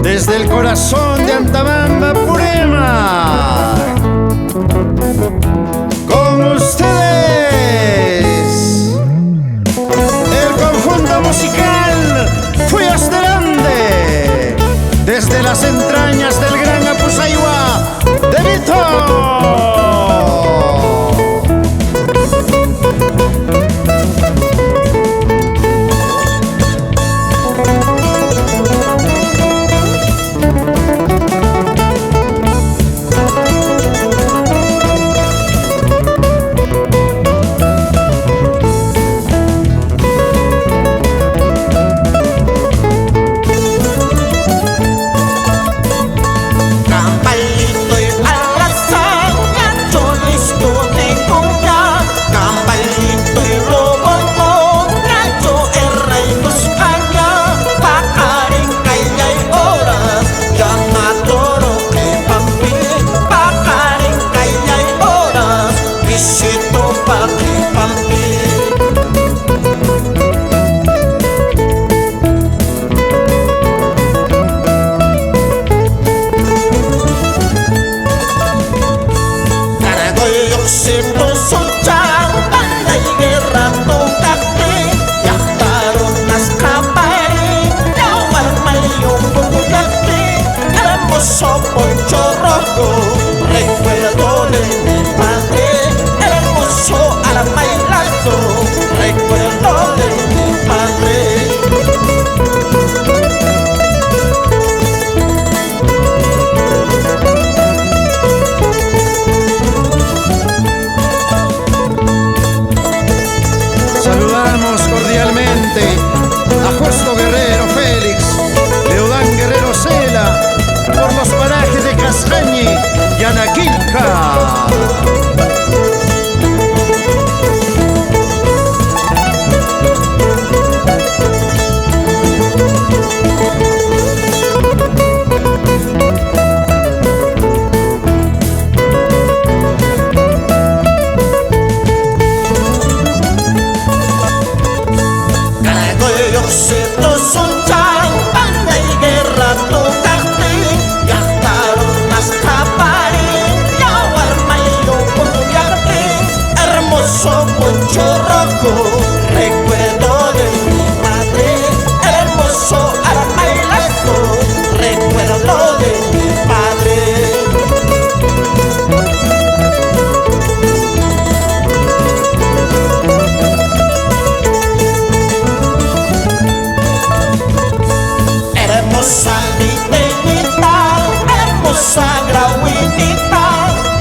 Desde el corazón de Antabamba, Purema, con ustedes, el conjunto musical Fuyas del Ande, desde las entrañas del gran Apusaiwa de Vito. Recuerdo de mi padre, el hermoso Aramailazo. Recuerdo de mi padre. Saludamos cordialmente a Justo Guerrero Félix, Leodán Guerrero Cela, por los parajes de Cascañi y Anaquilca. Recuerdo de mi padre, el hermoso Aramailazo. Recuerdo de mi padre. Hermosa mi teñita, hermosa grauinita,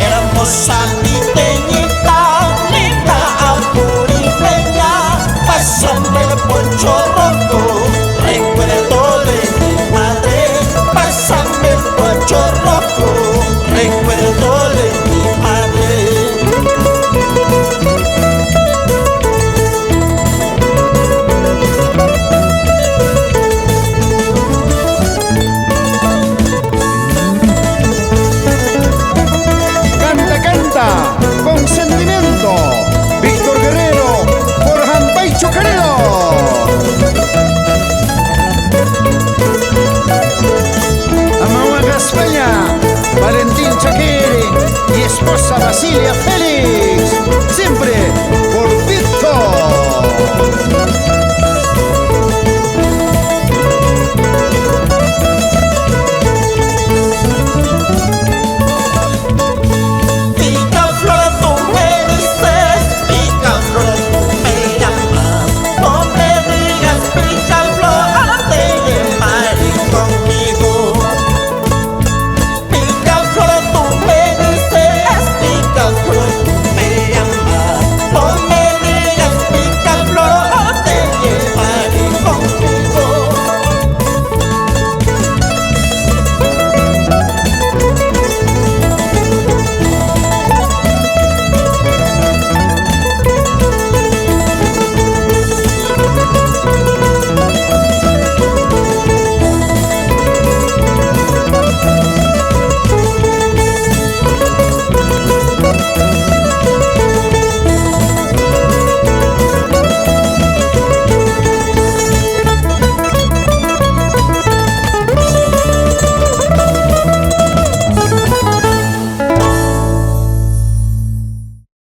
hermosa mi teñita, linda apuripeña, pásame el poncho.